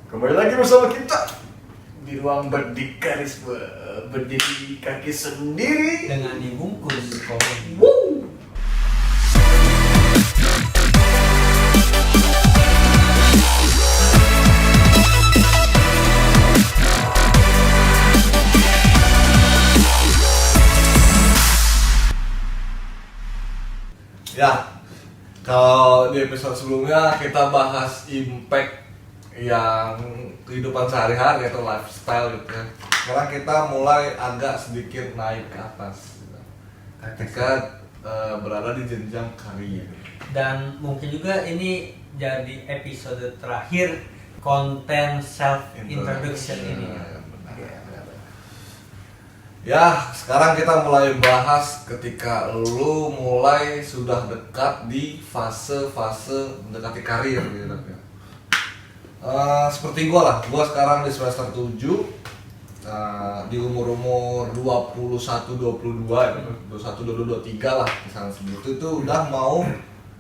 Kembali lagi bersama kita di ruang berdikarisme, berdiri kaki sendiri dengan dibungkus komedi. Woo! Ya, kalau di episode sebelumnya kita bahas impact yang kehidupan sehari-hari atau lifestyle gitu ya. Sekarang kita mulai agak sedikit naik ke atas gitu. Ketika berada di jenjang karir. Dan mungkin juga ini jadi episode terakhir konten self introduction ini. Ya, sekarang kita mulai bahas ketika lu mulai sudah dekat di fase-fase mendekati karir gitu ya. Seperti gua sekarang di semester 7 di umur 21, 22, 21, 22, 23 lah misalnya segitu itu udah mau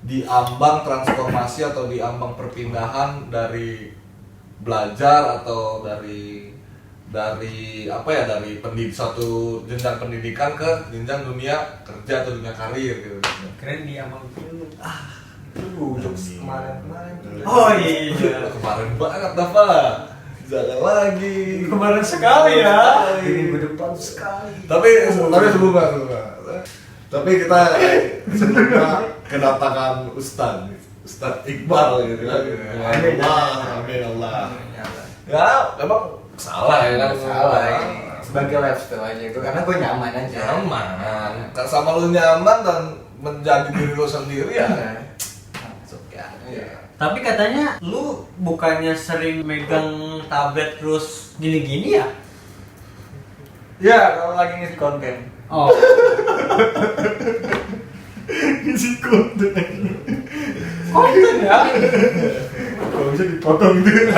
diambang transformasi atau diambang perpindahan dari belajar atau dari suatu jenjang pendidikan ke jenjang dunia kerja atau dunia karir gitu. Keren dia emang dulu. Itu jokes kemarin. Oh iya. Kemarin banget Pak. Jangan lagi. Kemarin sekali ya. Minggu depan sekali. Tapi sebelumnya. Tapi kita sebelumnya kedatangan Ustaz Iqbal gitu kan. Amin Allah. Ya, memang salah ya kan, salah ini sebagai lifestyle aja itu karena gue nyaman aja. Nyaman, kan sama lu nyaman dan menjadi diri lu sendiri ya. Masuk ya. Tapi katanya lu bukannya sering megang tablet terus gini-gini ya? Ya kalau lagi ngisi konten. Oh. Isi konten. Konten ya? Kalau bisa dipotong gitu.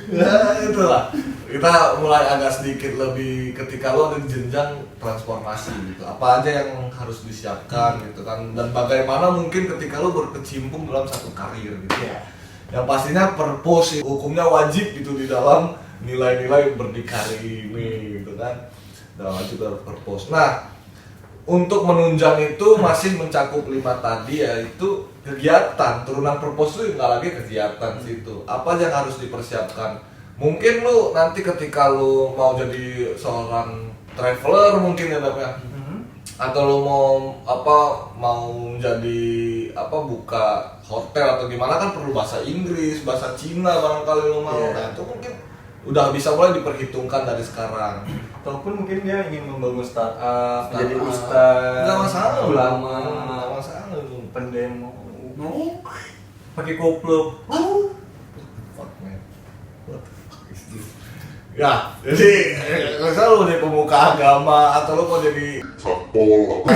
Ya itulah, kita mulai agak sedikit lebih ketika lo ada di jenjang transformasi gitu. Apa aja yang harus disiapkan gitu kan, dan bagaimana mungkin ketika lo berkecimpung dalam satu karir gitu ya. Yang pastinya purpose, hukumnya wajib gitu di dalam nilai-nilai berdikari ini gitu kan. Dan wajib dalam purpose. Nah, untuk menunjang itu masih mencakup 5 tadi, yaitu kegiatan. Turunan purpose itu nggak lagi kegiatan situ. Apa yang harus dipersiapkan? Mungkin lu nanti ketika lu mau jadi seorang traveler mungkin ya namanya. Atau lu mau jadi buka hotel atau gimana kan perlu bahasa Inggris, bahasa Cina barangkali lu mau. Nah, itu mungkin udah bisa mulai diperhitungkan dari sekarang. Ataupun mungkin dia ingin membangun startup, menjadi ustaz, Nggak masalah, ulama, nggak masalah lu. pendemo. Pakai koplo. Fuck man, what the fuck is this? Ya, jadi misalnya lu jadi pemuka agama atau lu mau jadi satpol,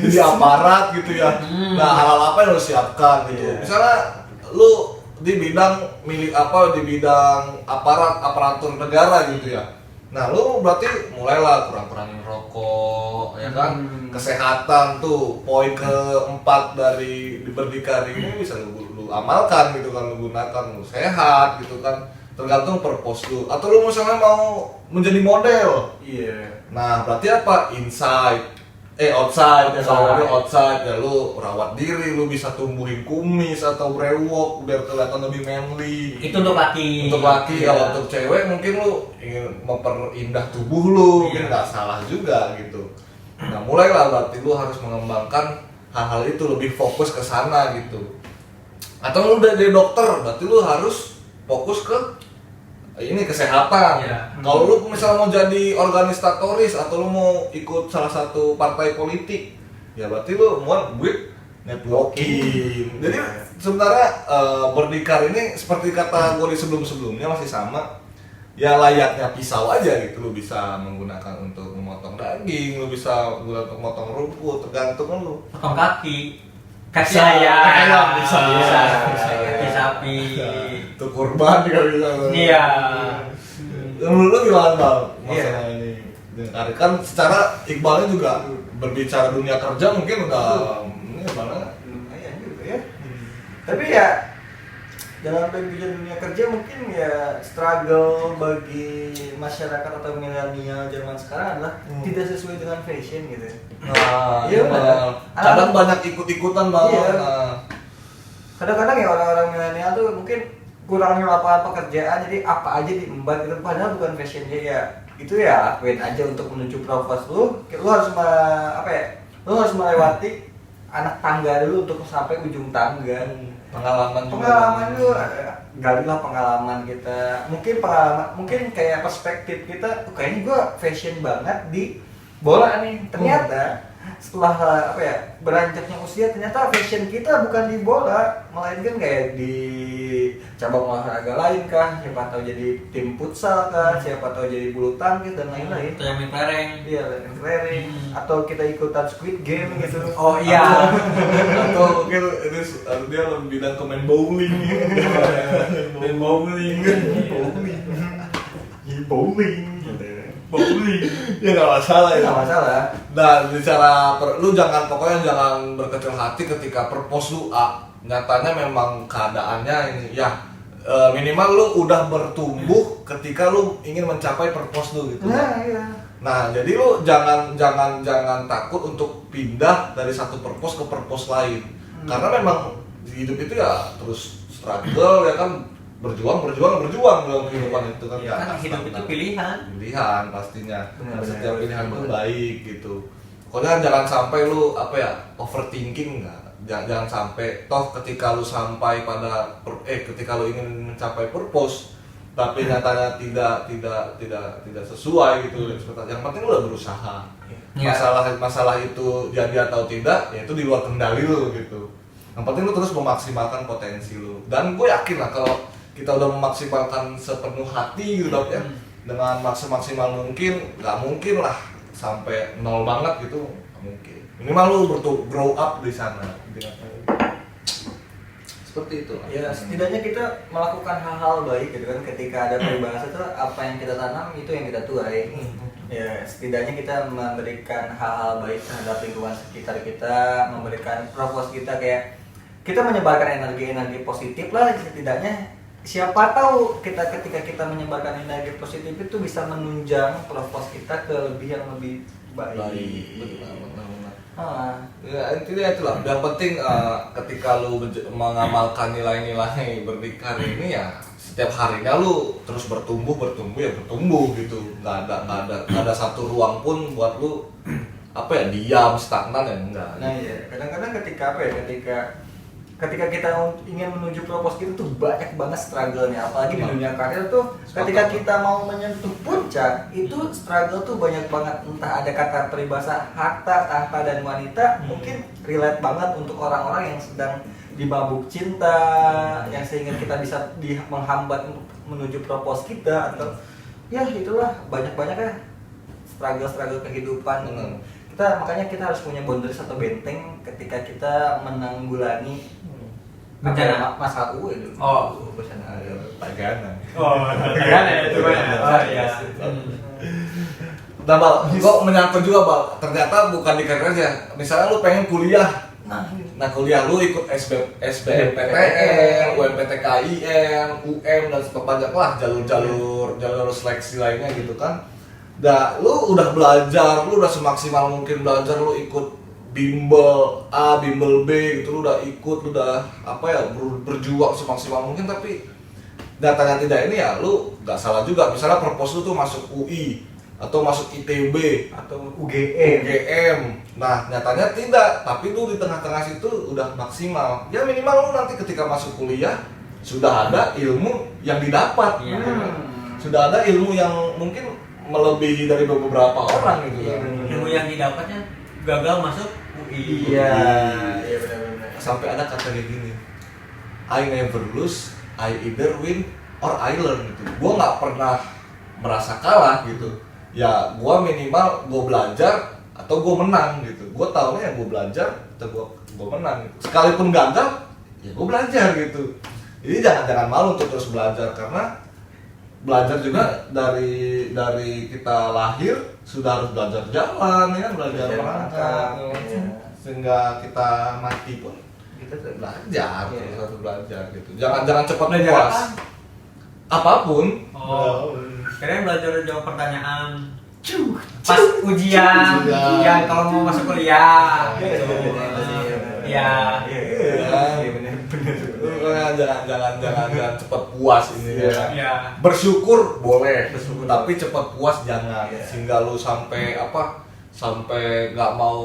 jadi aparat gitu ya. Nah, hal-hal apa yang lu siapkan gitu. Misalnya lu di bidang di bidang aparatur negara gitu ya. Nah, lu berarti mulailah kurang-kurangin rokok, ya kan? Kesehatan tuh poin keempat dari berdikari ini bisa lu amalkan gitu kan, lu gunakan, lu sehat gitu kan. Tergantung purpose lu. Atau lu misalnya mau menjadi model. Iya. Nah, berarti apa? Outside. Kalau lu outside ya lu rawat diri, lu bisa tumbuhin kumis atau brewok biar kelihatan lebih manly. Itu untuk laki. Untuk laki, Iya. kalau untuk cewek mungkin lu ingin memperindah tubuh lu, mungkin nggak salah juga gitu. Nah, mulailah berarti lu harus mengembangkan hal-hal itu, lebih fokus ke sana gitu. Atau lu udah jadi dokter, berarti lu harus fokus ke ini kesehatan. Iya. Kalau lu misalnya mau jadi organisatoris atau lu mau ikut salah satu partai politik, ya berarti lu mau with networking. Jadi sebenarnya berdikar ini seperti kata gue di sebelumnya masih sama. Ya layaknya pisau aja gitu, lu bisa menggunakan untuk memotong daging, lu bisa menggunakan untuk memotong rumput, tergantung lu. Potong kaki. Kaki Bisa, ayam. bisa. Kaki sapi. Untuk kurban juga bisa. Iya. Menurut lu gimana Bang? Iya. Masalah ini dengan karir kan secara Iqbalnya juga berbicara dunia kerja mungkin udah ini gimana? Lumayan juga ya. Tapi ya dalam kehidupan dunia kerja mungkin ya struggle bagi masyarakat atau milenial zaman sekarang adalah tidak sesuai dengan fashion gitu. Nah, Iya, benar. Kadang banyak ikut-ikutan Bang. Iya. Nah, Kadang-kadang ya orang-orang milenial tuh mungkin kurangnya lapangan pekerjaan jadi apa aja diembat gitu padahal bukan fashion dia ya. Itu ya akuin aja untuk menuju provos lu harus lu harus melewati anak tangga dulu untuk sampai ujung tangga. pengalaman Dulu galilah pengalaman kita, mungkin kayak perspektif kita kayaknya gua fashion banget di bola nih, ternyata setelah beranjaknya usia ternyata fashion kita bukan di bola, melainkan kayak di cabang olahraga lain kah, siapa tahu jadi tim futsal kah, siapa tahu jadi bulu tangkis dan lain-lain. Atau yang main kelereng. Iya, clearing atau kita ikutan Squid Game gitu. Oh iya. atau mungkin ini dia lebih bidang ke main bowling. Main bowling. Bowling. Ya nggak masalah ya. Nggak masalah. Nah, bicara lu pokoknya jangan berkecil hati ketika purpose lu nyatanya memang keadaannya ini ya minimal lu udah bertumbuh ketika lu ingin mencapai purpose lu gitu. Nah, iya. Nah, jadi lu jangan takut untuk pindah dari satu purpose ke purpose lain. Karena memang hidup itu ya terus struggle ya kan, berjuang dalam kehidupan itu kan. Ya, kan hidup itu pilihan pastinya. Benar, Setiap benar. pilihan itu baik gitu. Pokoknya jangan sampai lu overthinking enggak. Jangan sampai toh ketika lu sampai pada ketika lu ingin mencapai purpose tapi nyatanya tidak sesuai gitu. Yang penting lu udah berusaha. Ya. Masalah itu jadi atau tidak ya itu di luar kendali lu gitu. Yang penting lu terus memaksimalkan potensi lu. Dan gue yakin lah kalau kita udah memaksimalkan sepenuh hati gitu ya, dengan maksimal mungkin, nggak mungkin lah sampai nol banget gitu, nggak mungkin. Minimal lu grow up di sana. Seperti itu. Ya setidaknya kita melakukan hal-hal baik gitu kan, ketika ada peribahasa itu apa yang kita tanam itu yang kita tuai. Ya setidaknya kita memberikan hal-hal baik terhadap lingkungan sekitar kita, memberikan purpose kita, kayak kita menyebarkan energi positif lah setidaknya. Siapa tahu ketika kita menyebarkan energi positif itu bisa menunjang purpose kita ke yang lebih baik. Benar. Ya, Intinya itulah. Yang penting ketika lu mengamalkan nilai-nilai berdikari ini ya setiap harinya lu terus bertumbuh gitu. Nggak ada satu ruang pun buat lu diam stagnan ya enggak. Nah iya, kadang-kadang ketika kita ingin menuju purpose kita tuh banyak banget struggle-nya, apalagi di dunia karir tuh ketika kita mau menyentuh puncak itu struggle tuh banyak banget. Entah ada kata peribahasa harta, tahta dan wanita, mungkin relate banget untuk orang-orang yang sedang dimabuk cinta, yang sehingga kita bisa menghambat untuk menuju purpose kita, atau ya itulah banyak ya struggle kehidupan. Makanya kita harus punya boundaries atau benteng ketika kita menanggulangi bencana masalah itu. Bencana. Tagana. Tagana itu kan. Oh iya. Nah, Bal, kok menyangkut juga, Bal. Ternyata bukan di karir aja. Misalnya lu pengen kuliah. Nah, kuliah lu ikut SBMPTN, UMPTKIN, UM dan banyak lah jalur seleksi lainnya gitu kan. Nah, lu udah belajar, lu udah semaksimal mungkin belajar, lu ikut bimbel A, bimbel B gitu, lu udah ikut, lu udah berjuang semaksimal mungkin, tapi datanya tidak ini ya lu nggak salah juga. Misalnya purpose lu tuh masuk UI atau masuk ITB atau UGM. Nah, nyatanya tidak, tapi lu di tengah-tengah situ udah maksimal. Ya minimal lu nanti ketika masuk kuliah sudah ada ilmu yang didapat. Sudah ada ilmu yang mungkin melebihi dari beberapa orang gitu kan. Ilmu yang didapatnya gagal masuk UI. Iya benar-benar. Sampai ada kata kayak gini, I never lose, I either win or I learn gitu. Gua nggak pernah merasa kalah gitu. Ya gua minimal gua belajar atau gua menang gitu. Gua taunya ya gua belajar atau gua menang gitu. Sekalipun gagal ya gua belajar gitu. Jadi jangan malu untuk terus belajar, karena belajar juga dari kita lahir sudah harus belajar jalan ya kan, belajar merangkak, sehingga kita mati pun Kita tuh belajar, Iya. terus harus belajar gitu. Jangan cepat Belajar puas. apa? Apapun. Oh, kalian belajar jawab pertanyaan Cuh. pas ujian, Ujian. yang kalau mau masuk kuliah. Iya, gitu. iya, Iya. Iya, benar. Lu jangan cepat puas ini ya. Iya. Bersyukur boleh, Bersyukur. tapi cepat puas jangan. Iya. Sehingga lu sampai sampai nggak mau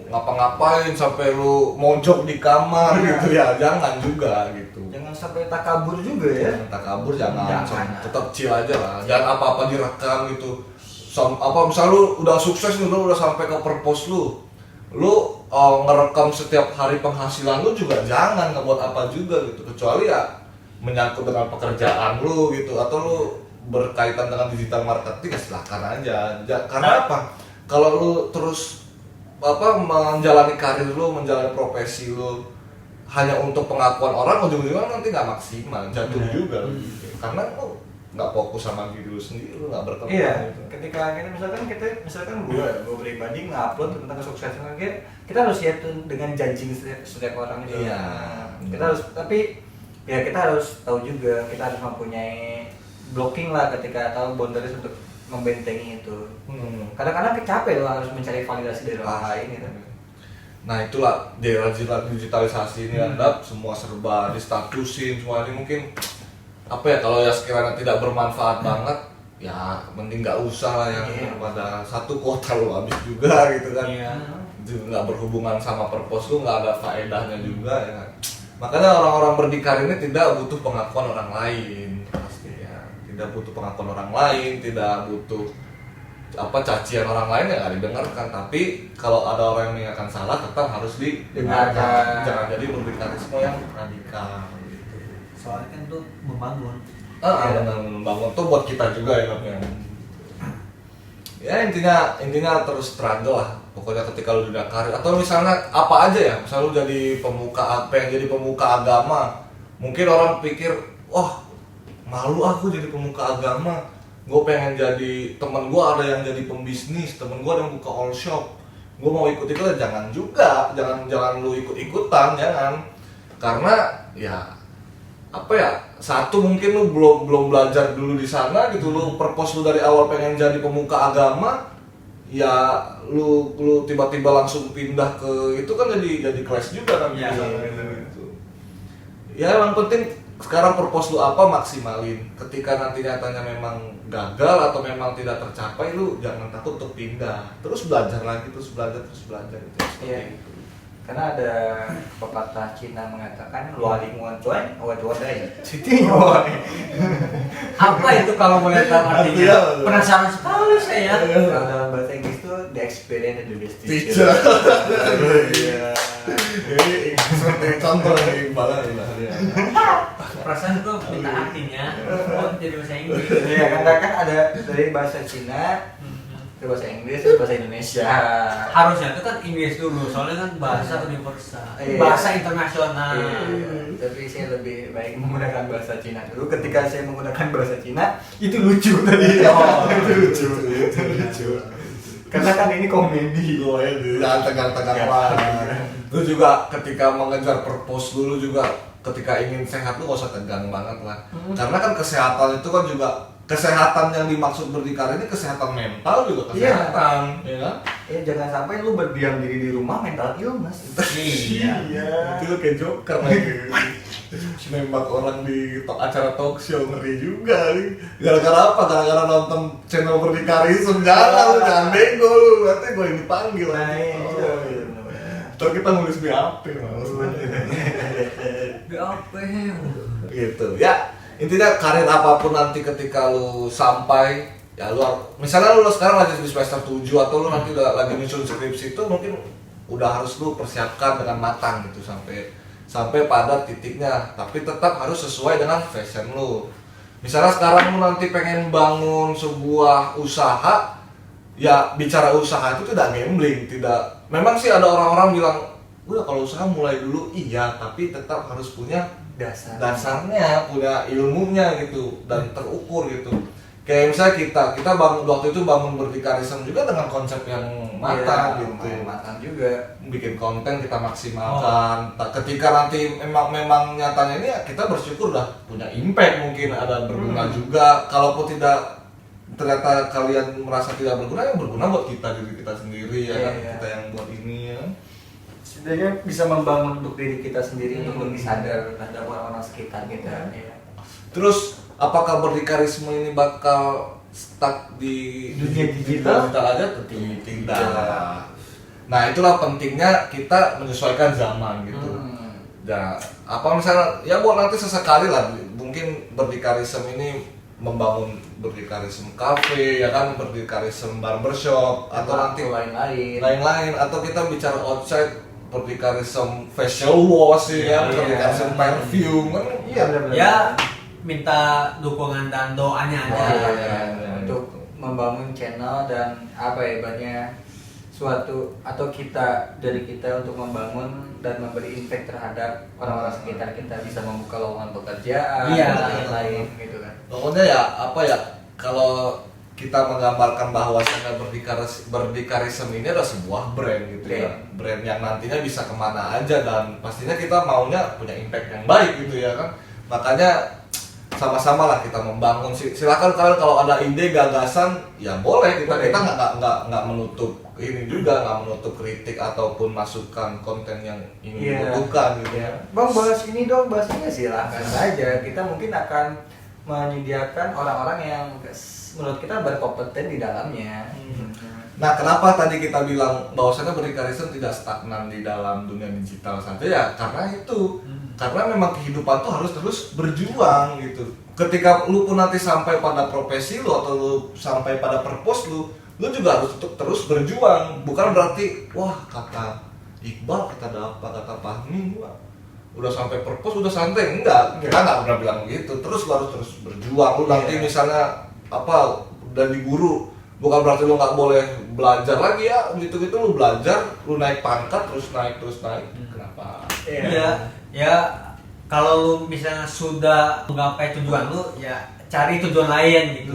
ngapa-ngapain, sampai lu mojok di kamar Iya. gitu ya, jangan juga gitu. Jangan sampai takabur juga ya. Jangan takabur, jangan. Jangan. Tetap chill aja lah. Jangan apa-apa direkam gitu. Misal lu udah sukses nih, lu udah sampai ke purpose lu ngerekam setiap hari penghasilan lu juga jangan ngebuat apa juga gitu, kecuali ya menyangkut dengan pekerjaan lu gitu, atau lu berkaitan dengan digital marketing ya silakan aja. Karena apa? Kalau lu terus menjalani karir lu, menjalani profesi lu hanya untuk pengakuan orang, ujung-ujungnya nanti nggak maksimal, jatuh juga lu. Karena lu nggak fokus sama diri lu sendiri, lu nggak berkembang. Iya, gitu. ketika misalkan gue pribadi ngupload tentang kesuksesan kita harus siap dengan judging setiap orang itu. Iya. Kita harus, tapi ya kita harus tahu juga, kita harus mempunyai blocking lah ketika tahu boundaries untuk membentengi itu. Kadang-kadang capek loh harus mencari validasi dari orang lain gitu. Nah itulah digitalisasi ini ada semua serba distatusin, semua ini mungkin apa ya, kalau ya sekiranya tidak bermanfaat banget ya mending nggak usah lah ya. Iya. Pada satu kuota lu habis juga gitu kan. Iya. Itu nggak berhubungan sama purpose lu, nggak ada faedahnya juga ya kan? Makanya orang-orang berdikar ini tidak butuh pengakuan orang lain pasti ya. Tidak butuh pengakuan orang lain, tidak butuh cacian orang lain yang nggak didengarkan. Tapi kalau ada orang yang mengingatkan salah tetap harus didengarkan. Jangan jadi berdikarisme yang radikal gitu. Soalnya kan tuh membangun. Membangun tuh buat kita juga ya namanya. Ya intinya terus struggle lah. Pokoknya ketika lu dunia karir atau misalnya apa aja ya, misalnya lu jadi pengen jadi pemuka agama, mungkin orang pikir, wah malu aku jadi pemuka agama, gue pengen jadi, temen gue ada yang jadi pembisnis, temen gue ada yang buka all shop, gue mau ikut-ikutan, jangan juga, jangan lu ikut-ikutan, jangan, karena ya apa ya, satu mungkin lu belum belajar dulu di sana gitu, lu purpose lu dari awal pengen jadi pemuka agama, ya lu tiba-tiba langsung pindah ke itu kan jadi clash juga kan Ya, gitu. Ya yang penting sekarang purpose lu apa, maksimalin. Ketika nanti nyatanya memang gagal atau memang tidak tercapai, lu jangan takut untuk pindah, terus belajar lagi, terus belajar gitu. Iya. Karena ada pepatah Cina mengatakan lualing wancuan, awat-wadai. Sitinya. Apa itu kalau boleh tahu artinya? Artinya, Penasaran sekali saya. Kalau dalam bahasa Inggris itu the experience and the best Teacher. Iya. Ini seperti contoh nih banget ya. Perasaan gua minta artinya, oh jadi bahasa Inggris. Iya, kan ada dari bahasa Cina ke bahasa Inggris ke bahasa Indonesia. Harusnya itu kan Inggris dulu, soalnya kan bahasa universal, Iya. bahasa internasional. Iya, tapi saya lebih baik menggunakan bahasa Cina dulu. Ketika saya menggunakan bahasa Cina, itu lucu tadi. Oh, itu lucu. Karena kan ini komedi. Jangan tegang-tegang Iya. banget. Lu juga ketika mengejar purpose lu juga ketika ingin sehat lu gak usah tegang banget lah. Karena kan kesehatan itu kan juga kesehatan yang dimaksud berdikar ini kesehatan mental juga kesehatan, ya kan? Ya jangan sampai lu berdiam diri di rumah mental illness. Iya. Itu lu kayak Joker lagi. Nembak orang di acara talk show, ngeri juga nih. Gara-gara apa? Gara-gara nonton channel berdikarisme. Jangan bego lu, nanti gue yang dipanggil Nah, lagi. iya. Ntar kita nulis BAP mas. BAP. Gitu ya, intinya karir apapun nanti ketika lu sampai ya lu misalnya lu sekarang lagi di semester 7 atau lu nanti udah lagi nyusun skripsi, itu mungkin udah harus lu persiapkan dengan matang gitu sampai pada titiknya, tapi tetap harus sesuai dengan passion lu. Misalnya sekarang lu nanti pengen bangun sebuah usaha, ya bicara usaha itu tidak gambling, memang sih ada orang-orang bilang udah kalau usaha mulai dulu, iya, tapi tetap harus punya dasarnya, punya ilmunya gitu dan terukur gitu. Kayak misalnya kita bangun waktu itu bangun berdikarisme juga dengan konsep yang matang gitu. Matang juga. Bikin konten kita maksimalkan. Ketika nanti memang nyatanya ini ya kita bersyukur dah punya impact, mungkin ada berguna juga. Kalaupun tidak ternyata kalian merasa tidak berguna, ya berguna buat kita, diri kita sendiri ya kan. Kita yang buat ini ya. Setidaknya bisa membangun untuk diri kita sendiri untuk lebih sadar terhadap orang-orang sekitar kita. Ya. Terus apakah berdikarisme ini bakal stuck di dunia digital aja? Tentu tidak. Nah itulah pentingnya kita menyesuaikan zaman gitu. Ya apa misalnya ya buat nanti sesekali lah mungkin berdikarisme ini membangun berdikarisme cafe ya kan, berdikarisme barbershop atau nanti lain-lain atau kita bicara outside berdikarisme facial wash ya, berdikarisme perfume kan. Ya minta dukungan dan doanya aja untuk membangun channel dan apa ya ibaratnya suatu atau dari kita untuk membangun dan memberi impact terhadap orang-orang sekitar kita, bisa membuka lowongan pekerjaan dan lain-lain gitu kan. Pokoknya ya apa ya, kalau kita menggambarkan bahwasannya berdikarisme ini adalah sebuah brand gitu ya, brand yang nantinya bisa kemana aja dan pastinya kita maunya punya impact yang baik gitu ya kan. Makanya sama-sama lah kita membangun. Silakan kalian kalau ada ide gagasan ya boleh, kita nggak menutup ini juga, nggak menutup kritik ataupun masukan konten yang ingin dibutuhkan gitu ya. Bang bahas ini dong, bahas ini, silahkan saja. Kita mungkin akan menyediakan orang-orang yang menurut kita berkompeten di dalamnya. Nah kenapa tadi kita bilang bahwasannya berdikarisme tidak stagnan di dalam dunia digital saja ya, karena itu karena memang kehidupan tuh harus terus berjuang gitu. Ketika lu pun nanti sampai pada profesi lu atau lu sampai pada purpose lu juga harus terus berjuang. Bukan berarti wah kata Iqbal, kata Fahmi udah sampai purpose udah santai, enggak. Kita nggak pernah bilang begitu. Terus lu harus terus berjuang. Lu nanti misalnya apa dari guru, bukan berarti lu nggak boleh belajar lagi ya, gitu-gitu lu belajar, lu naik pangkat terus naik. Kenapa? Ya kalau lu misalnya sudah menggapai tujuan lu, ya cari tujuan lain gitu.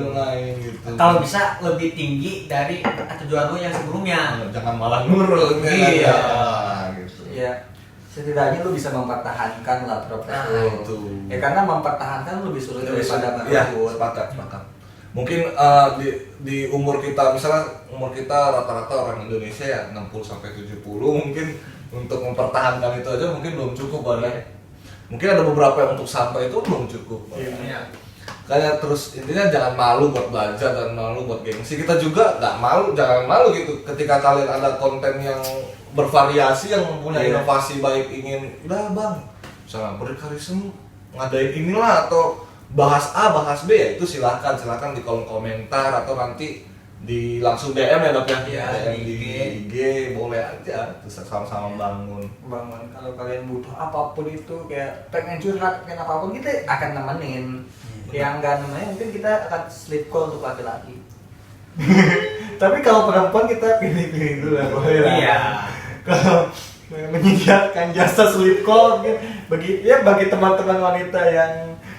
Kalau bisa lebih tinggi dari tujuan lu yang sebelumnya. Jangan malah nurun. Iya. Gitu. Ya, setidaknya lu bisa mempertahankan lah profesi lu. Ya karena mempertahankan lebih sulit daripada merebut. Sepakat. Mungkin di umur kita, misalnya umur kita rata-rata orang Indonesia ya 60-70, mungkin untuk mempertahankan itu aja mungkin belum cukup banget. Mungkin ada beberapa yang untuk sampai itu belum cukup. Kayak terus intinya jangan malu buat belajar dan malu buat gengsi. Kita juga jangan malu gitu. Ketika kalian ada konten yang bervariasi yang mempunyai inovasi baik, ingin udah bang, misalnya berdikarisme ngadain inilah atau bahas A, bahas B ya itu silahkan di kolom komentar atau nanti langsung DM ya dok ya, DM di IG boleh aja, terus sama-sama bangun. Kalau kalian butuh apapun itu kayak pengen curhat, pengen apapun kita akan nemenin. Yang nggak nemenin mungkin kita akan sleep call untuk laki-laki. Tapi kalau perempuan kita pilih-pilih dulu lah, boleh lah. Iya. Kalau menyediakan jasa sleep call bagi teman-teman wanita yang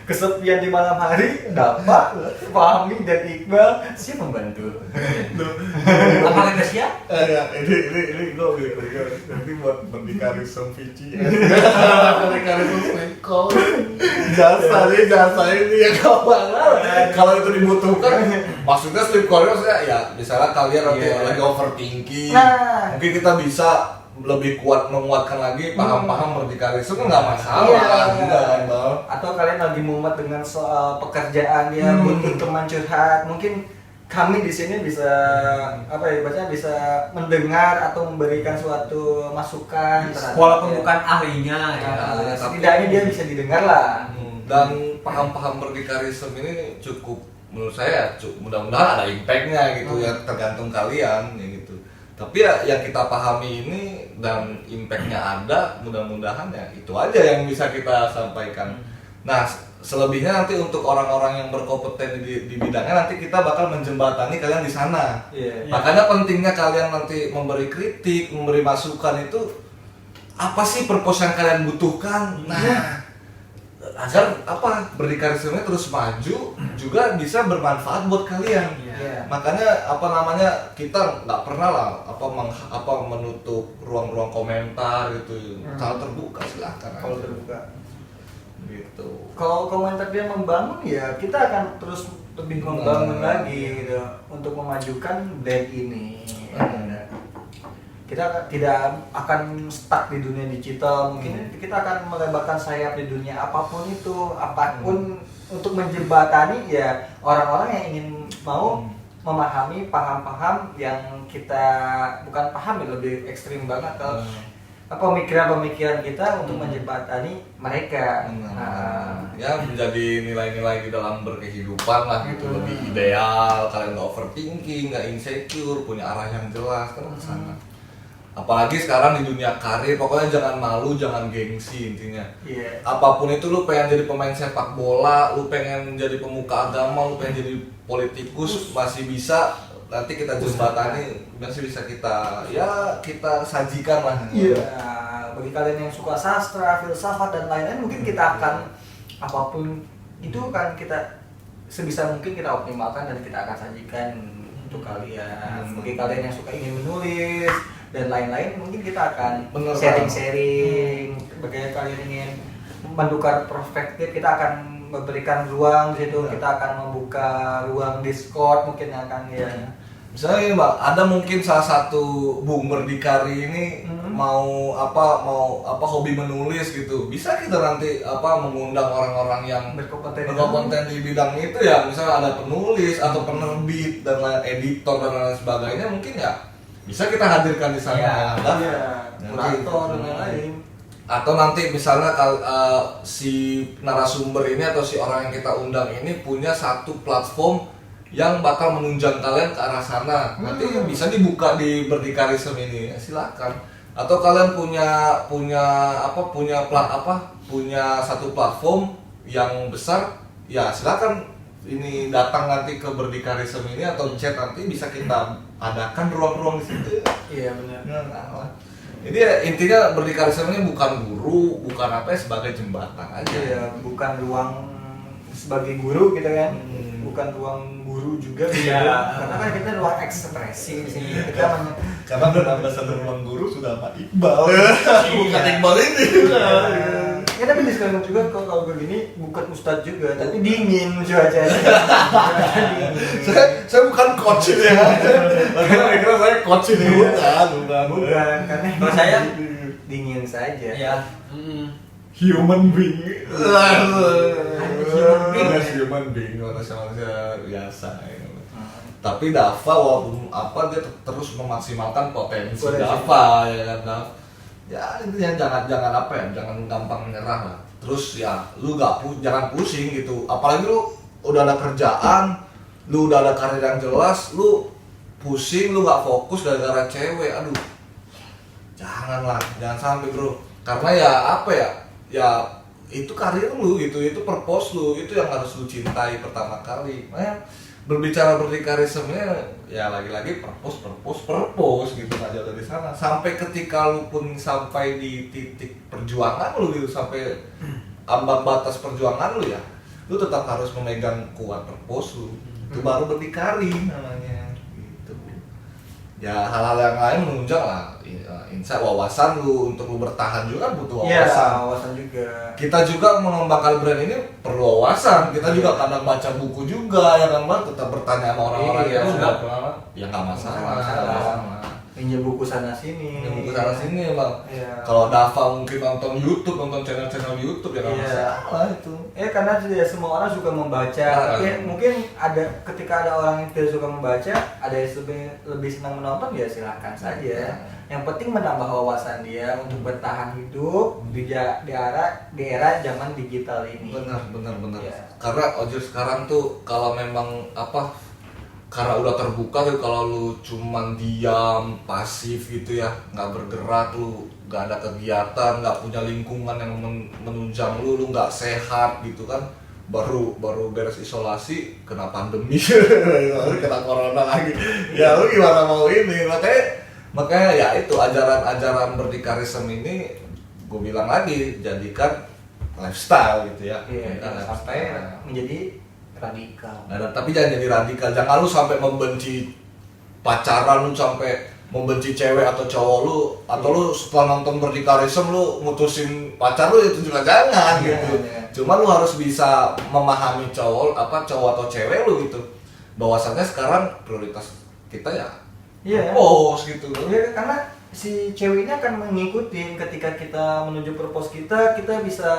kesepian di malam hari, dapat Fahmi dan Iqbal siap membantu. Apakah kita siap? Ini gue nanti buat berdikarisme Vici ya. Berdikarisme sleep call. Jasa ini ya kalau itu dibutuhkan. Maksudnya sleep call maksudnya ya misalnya kalian nanti lagi overthinking, mungkin kita bisa lebih menguatkan lagi paham-paham berdikarisme nggak masalah juga. Atau kalian lagi mumet dengan soal pekerjaan ya, butuh teman curhat, mungkin kami di sini bisa bisa mendengar atau memberikan suatu masukan walaupun bukan ahlinya ya. Setidaknya dia bisa didengar lah. Dan paham-paham berdikarisme ini cukup menurut saya mudah-mudahan ada impactnya gitu ya, tergantung kalian ya gitu. Tapi ya yang kita pahami ini dan impactnya ada, mudah-mudahan ya itu aja yang bisa kita sampaikan. Nah selebihnya nanti untuk orang-orang yang berkompeten di bidangnya nanti kita bakal menjembatani kalian di sana. Makanya pentingnya kalian nanti memberi kritik, memberi masukan itu apa sih purpose yang kalian butuhkan. Nah agar apa berdikarisme terus maju juga bisa bermanfaat buat kalian. Iya. Makanya apa namanya kita nggak pernah lah apa menutup ruang-ruang komentar gitu. Kalau terbuka silahkan Kalau aja. terbuka. Gitu. Kalau komentar dia membangun ya kita akan terus lebih membangun lagi gitu untuk memajukan brand ini. Kita tidak akan stuck di dunia digital, mungkin kita akan melebarkan sayap di dunia apapun itu, apapun untuk menjembatani ya orang-orang yang ingin mau memahami paham-paham yang kita bukan paham ya, lebih ekstrim banget kalau pemikiran-pemikiran kita untuk menjembatani mereka. Ya menjadi nilai-nilai di dalam berkehidupan lah gitu, lebih ideal, kalian nggak overthinking, nggak insecure, punya arah yang jelas kan ke sana. Apalagi sekarang di dunia karir, pokoknya jangan malu, jangan gengsi intinya. Iya. Apapun itu, lu pengen jadi pemain sepak bola, lu pengen jadi pemuka agama, lu pengen jadi politikus, masih bisa. Nanti kita jembatani, masih bisa kita sajikan lah. Iya. Bagi kalian yang suka sastra, filsafat dan lain-lain, mungkin kita akan apapun itu kan kita sebisa mungkin kita optimalkan dan kita akan sajikan untuk kalian. Bagi kalian yang suka ingin menulis dan lain-lain, mungkin kita akan sharing-sharing. Bagi kalian ingin menukar perspektif, kita akan memberikan ruang di situ. Kita akan membuka ruang Discord mungkin akan ya. Misalnya ini Mbak, ada mungkin salah satu Bung Berdikari ini mau hobi menulis gitu. Bisa kita nanti mengundang orang-orang yang berkompeten di bidang itu ya. Misalnya ada penulis atau penerbit dan editor dan lain sebagainya, mungkin ya bisa kita hadirkan di sana. Kurator dan lain-lain. Atau nanti misalnya si narasumber ini atau si orang yang kita undang ini punya satu platform yang bakal menunjang kalian ke arah sana. Nanti bisa dibuka di Berdikarisme ini, silakan. Atau kalian punya satu platform yang besar, ya silakan ini datang nanti ke Berdikarisme ini atau chat nanti bisa kita adakan ruang-ruang di situ. Iya benar. Jadi ya, intinya Berdikarisme ini bukan guru, bukan sebagai jembatan aja. Iya, bukan ruang sebagai guru gitu kan. Bukan ruang guru juga karena kan kita ruang ekspresi di sini. Karena ambassador ruang guru sudah Pak Iqbal. Bukan Iqbal ini. Ya tapi disclaimer juga kalau begini bukan ustadz juga, tapi dingin cuacanya. Saya bukan coach ya. Kira saya coach ini bukan. Karena Kalau saya dingin saja. Ya. Human being. Human being. Manusia biasa. Tapi Dava walaupun dia terus memaksimalkan potensi Dava ya kan. Ya intinya jangan gampang menyerah lah. Terus ya lu jangan pusing gitu. Apalagi lu udah ada kerjaan, lu udah ada karir yang jelas, lu pusing, lu nggak fokus gara-gara cewek. Aduh, jangan sampai bro. Karena ya itu karir lu gitu, itu purpose lu, itu yang harus lu cintai pertama kali. Berbicara Berdikarisme ya lagi-lagi purpose gitu aja dari sana. Sampai ketika lu pun sampai di titik perjuangan lu gitu, sampai ambang batas perjuangan lu ya, lu tetap harus memegang kuat purpose lu. Itu baru berdikari namanya gitu. Ya hal-hal yang lain menunjang lah. Insight wawasan lu untuk lu bertahan juga butuh wawasan. Iya, wawasan juga. Kita juga mengembangkan brand ini perlu wawasan. Kita juga kadang baca buku juga ya kan, tetap bertanya sama orang-orang yang sudah pernah. Ya nggak masalah. Pinjam buku sana sini. Bang. Iya. Kalau Dava mungkin nonton YouTube, nonton channel YouTube ya nggak masalah itu. Karena tidak semua orang suka membaca. Mungkin ketika ada orang yang tidak suka membaca, ada yang lebih senang menonton ya silahkan saja. Yang penting menambah wawasan dia untuk bertahan hidup di era zaman digital ini. Benar. Ya. Karena ojol sekarang tuh kalau memang karena udah terbuka tuh, kalau lu cuman diam, pasif gitu ya, nggak bergerak, lu nggak ada kegiatan, nggak punya lingkungan yang menunjang lu nggak sehat gitu kan, baru beres isolasi kena pandemi, kena corona lagi, ya lu gimana mau ini, makanya ya itu ajaran Berdikarisme ini gue bilang lagi, jadikan lifestyle gitu ya. Iya, jangan sampai menjadi radikal. Nah, tapi jangan jadi radikal, jangan lu sampai membenci pacaran, lu sampai membenci cewek atau cowok lu, atau lu setelah nonton berdikarisme lu mutusin pacar lu, itu juga jangan gitu. Cuma lu harus bisa memahami cowok atau cewek lu gitu, bahwasannya sekarang prioritas kita ya propose gitu. Iya, karena si cewek ini akan mengikuti ketika kita menuju propose kita bisa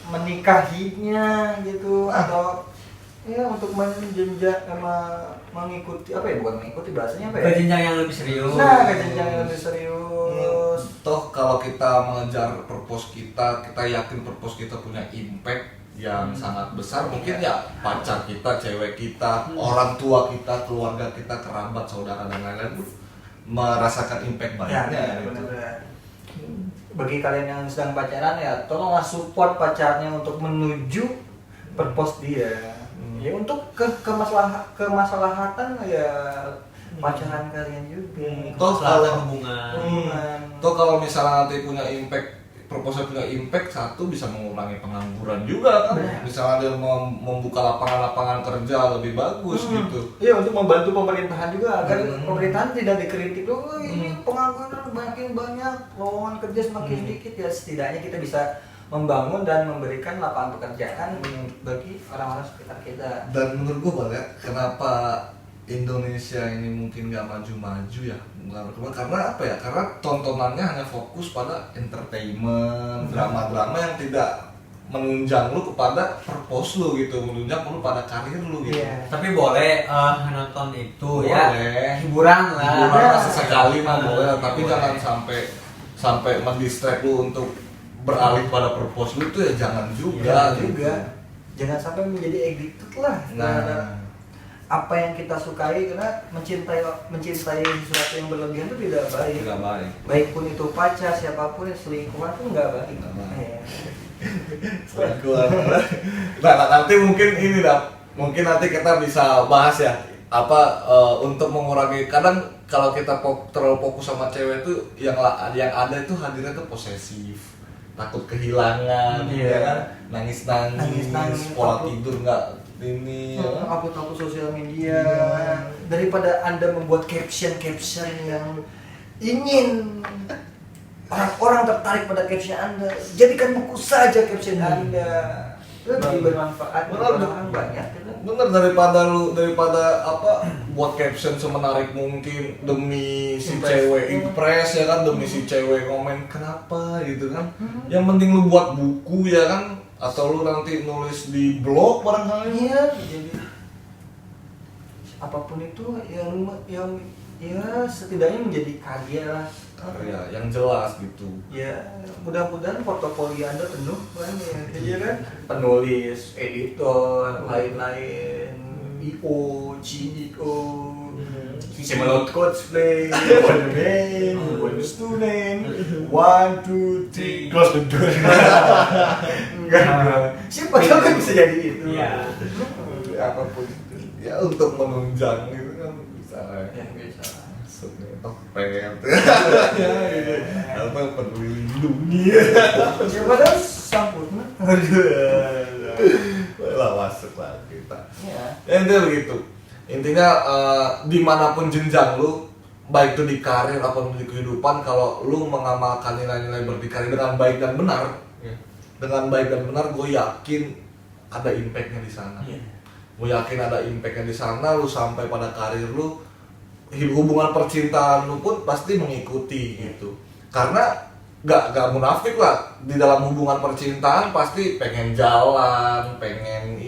menikahinya gitu, atau ya untuk menjenjak mengikuti bukan mengikuti, bahasanya apa ya? Ke jenjang yang lebih serius. Nah, ke jenjang yang lebih serius. Toh kalau kita mengejar purpose kita yakin purpose kita punya impact yang sangat besar, mungkin ya pacar kita, cewek kita, orang tua kita, keluarga kita, kerabat, saudara dan lain-lain merasakan impact baiknya. Benar. Bagi kalian yang sedang pacaran ya, tolonglah support pacarnya untuk menuju purpose dia. Ya untuk kemaslahatan ya pacaran kalian juga. Toh kalau hubungan. Toh kalau misalnya nanti punya impact, proposal punya impact, satu bisa mengurangi pengangguran juga kan. Misalnya dia membuka lapangan-lapangan kerja lebih bagus gitu. Iya, untuk membantu pemerintahan juga agar pemerintahan tidak dikritik loh, ini pengangguran makin banyak, lowongan kerja semakin sedikit, ya setidaknya kita bisa membangun dan memberikan lapangan pekerjaan bagi orang-orang sekitar kita. Dan menurut gua Bal, kenapa Indonesia ini mungkin gak maju-maju ya? Karena apa ya? Karena tontonannya hanya fokus pada entertainment, drama-drama yang tidak menunjang lu kepada purpose lu gitu, menunjang lu pada karir lu gitu. Tapi boleh nonton itu boleh. Ya hiburan lah. Hiburan sesekali mah boleh, tapi jangan sampai mendistract lu untuk beralih pada purpose lu, itu ya jangan juga. Jangan sampai menjadi addicted lah. Nah, apa yang kita sukai, karena mencintai sesuatu yang berlebihan itu tidak baik. Baik pun itu pacar, siapapun, selingkuhan pun nggak baik. Selingkuhan. Nah, nanti mungkin nanti kita bisa bahas ya untuk mengurangi. Kadang kalau kita terlalu fokus sama cewek itu yang ada itu hadirnya tuh posesif, takut kehilangan, ya kan? Nangis, pola tidur nggak ini, upload sosial media, daripada Anda membuat caption yang ingin orang-orang tertarik pada caption Anda, jadikan buku saja caption Anda, lebih bermanfaat untuk orang banyak. Bener, daripada buat caption semenarik mungkin demi si cewek impress ya kan, demi si cewek komen kenapa gitu kan. Yang penting lu buat buku ya kan, atau lu nanti nulis di blog barangkali. Iya, jadi apapun itu yang setidaknya menjadi karya yang jelas gitu. Ya, mudah-mudahan portofolio Anda penuh kan ya kan? Penulis, editor, lain-lain, IO, CEO, Semelot cosplay, one man, one student, 1, 2, 3, close the door. Enggak. Siapa tahu kan bisa jadi itu. Iya. Apapun itu. Ya untuk menunjang itu kan bisa. Ya bisa. Topet apa peduli lindungi Siapa tahu sempurna. lah masuk lah kita Ya. Itu begitu intinya. Dimanapun jenjang lu, baik itu di karir ataupun di kehidupan, kalau lu mengamalkan nilai-nilai berdikari dengan baik dan benar, gue yakin ada impactnya di sana. Gue yakin ada impactnya di sana. Lu sampai pada karir lu, hubungan percintaan lu pun pasti mengikuti gitu. Karena gak munafik lah, di dalam hubungan percintaan pasti pengen jalan, pengen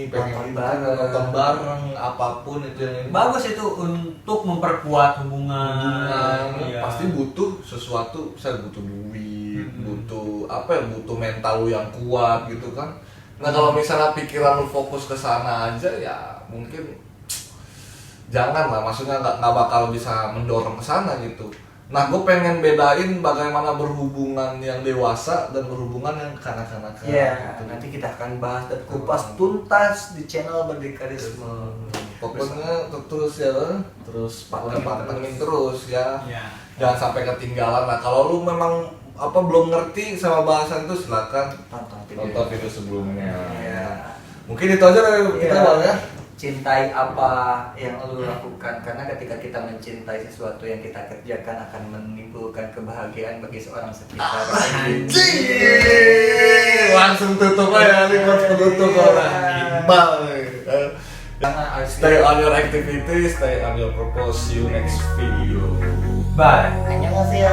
nonton bareng, apapun itu yang bagus itu untuk memperkuat hubungan. Pasti butuh sesuatu, misalnya butuh duit, butuh mental lu yang kuat gitu kan. Nah kalau misalnya pikiran lu fokus ke sana aja, ya mungkin jangan lah, maksudnya nggak bakal bisa mendorong ke sana gitu. Nah, gue pengen bedain bagaimana berhubungan yang dewasa dan berhubungan yang kanak-kanak. Iya, gitu. Nanti kita akan bahas dan kupas tuntas di channel Berdikarisme. Pokoknya terus pantengin terus ya. Jangan sampai ketinggalan lah. Kalau lu memang apa belum ngerti sama bahasan itu silakan Tonton tonton video sebelumnya. Iya. Mungkin itu aja dari kita Iya. Bang ya. Cintai apa yang lu lakukan, karena ketika kita mencintai sesuatu yang kita kerjakan akan menimbulkan kebahagiaan bagi seorang sekitar. Anjing. Langsung tutup aja nih buat penutup orang. Bye. Stay on your activity, stay on your purpose. See you next video. Bye. Annyeonghaseyo.